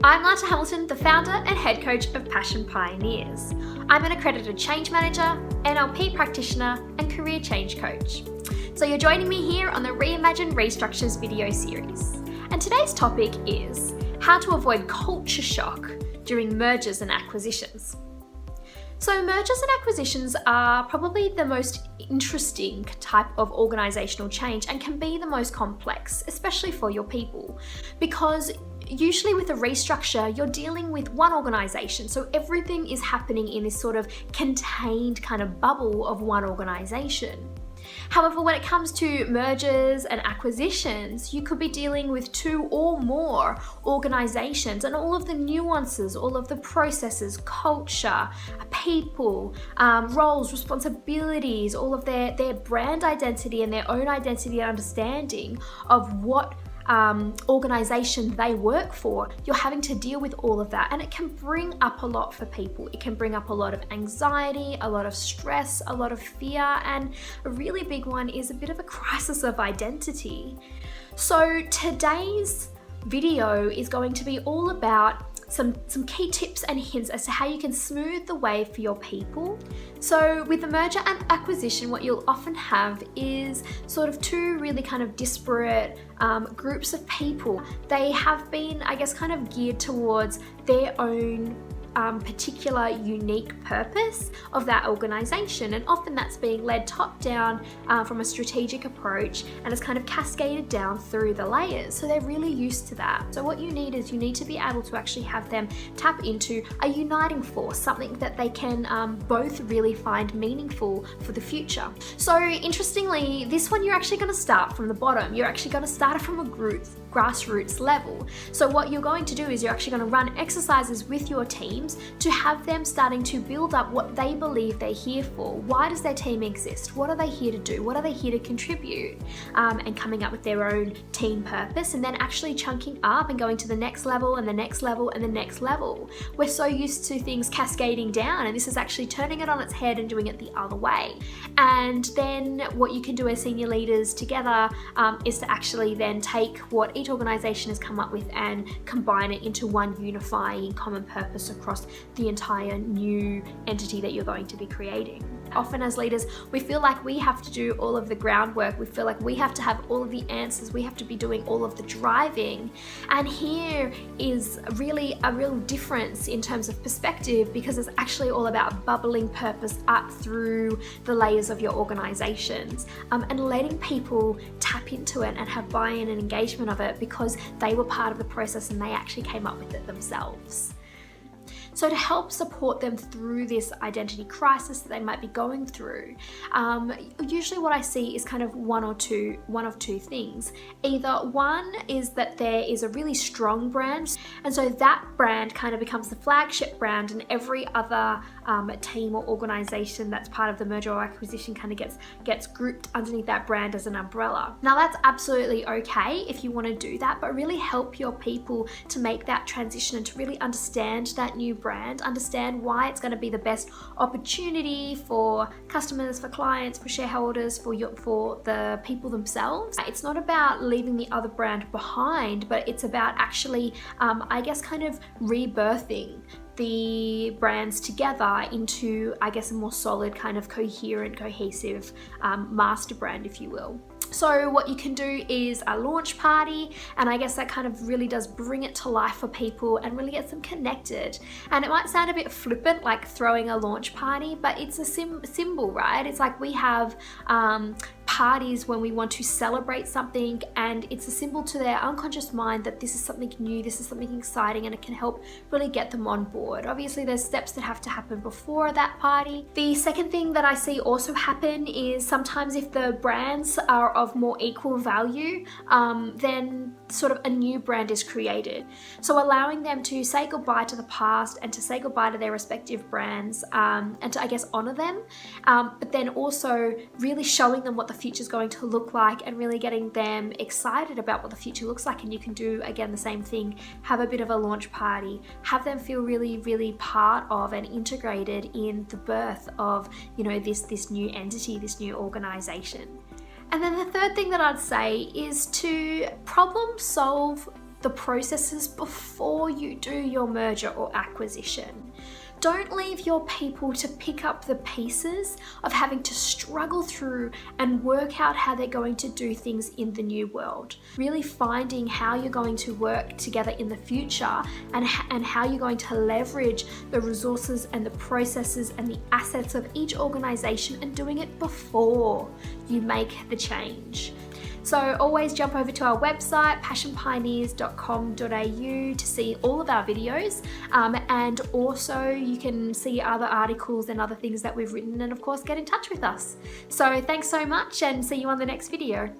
I'm Lanta Hamilton, the founder and head coach of Passion Pioneers. I'm an accredited change manager, NLP practitioner, and career change coach. So you're joining me here on the Reimagine Restructures video series. And today's topic is how to avoid culture shock during mergers and acquisitions. So mergers and acquisitions are probably the most interesting type of organizational change and can be the most complex, especially for your people, because usually with a restructure, you're dealing with one organization. So everything is happening in this sort of contained kind of bubble of one organization. However, when it comes to mergers and acquisitions, you could be dealing with two or more organizations and all of the nuances, all of the processes, culture, people, roles, responsibilities, all of their brand identity and their own identity and understanding of what organization they work for. You're having to deal with all of that, and it can bring up a lot for people. It can bring up a lot of anxiety, a lot of stress, a lot of fear, and a really big one is a bit of a crisis of identity. So today's video is going to be all about some key tips and hints as to how you can smooth the way for your people. So with the merger and acquisition, what you'll often have is sort of two really kind of disparate groups of people. They have been, I guess, kind of geared towards their own particular unique purpose of that organization, and often that's being led top down from a strategic approach, and it's kind of cascaded down through the layers, so they're really used to that. So what you need is you need to be able to actually have them tap into a uniting force, something that they can both really find meaningful for the future. So interestingly, this one you're actually going to start from the bottom. You're actually going to start from a grassroots level. So what you're going to do is you're actually going to run exercises with your teams to have them starting to build up what they believe they're here for. Why does their team exist? What are they here to do? What are they here to contribute? And coming up with their own team purpose, and then actually chunking up and going to the next level and the next level and the next level. We're so used to things cascading down, and this is actually turning it on its head and doing it the other way. And then what you can do as senior leaders together is to actually then take what each organization has come up with and combine it into one unifying common purpose across the entire new entity that you're going to be creating. Often as leaders, we feel like we have to do all of the groundwork. We feel like we have to have all of the answers. We have to be doing all of the driving. And here is really a real difference in terms of perspective, because it's actually all about bubbling purpose up through the layers of your organizations, and letting people tap into it and have buy-in and engagement of it because they were part of the process and they actually came up with it themselves. So to help support them through this identity crisis that they might be going through, usually what I see is kind of one of two things. Either one is that there is a really strong brand, and so that brand kind of becomes the flagship brand, and every other team or organization that's part of the merger or acquisition kind of gets grouped underneath that brand as an umbrella. Now that's absolutely okay if you want to do that, but really help your people to make that transition and to really understand that new brand, understand why it's going to be the best opportunity for customers, for clients, for shareholders, for the people themselves. It's not about leaving the other brand behind, but it's about actually, I guess, kind of rebirthing the brands together into, I guess, a more solid kind of coherent, cohesive master brand, if you will. So what you can do is a launch party, and I guess that kind of really does bring it to life for people and really gets them connected. And it might sound a bit flippant, like throwing a launch party, but it's a symbol, right? It's like we have parties when we want to celebrate something, and it's a symbol to their unconscious mind that this is something new, this is something exciting, and it can help really get them on board. Obviously there's steps that have to happen before that party. The second thing that I see also happen is sometimes if the brands are of more equal value, then sort of a new brand is created. So allowing them to say goodbye to the past and to say goodbye to their respective brands, and to, I guess, honor them, but then also really showing them what the future is going to look like and really getting them excited about what the future looks like. And you can do, again, the same thing, have a bit of a launch party, have them feel really, really part of and integrated in the birth of, you know, this new entity, this new organization. And then the third thing that I'd say is to problem solve the processes before you do your merger or acquisition. Don't leave your people to pick up the pieces of having to struggle through and work out how they're going to do things in the new world. Really finding how you're going to work together in the future and how you're going to leverage the resources and the processes and the assets of each organization, and doing it before you make the change. So always jump over to our website, passionpioneers.com.au, to see all of our videos, and also you can see other articles and other things that we've written, and of course get in touch with us. So thanks so much, and see you on the next video.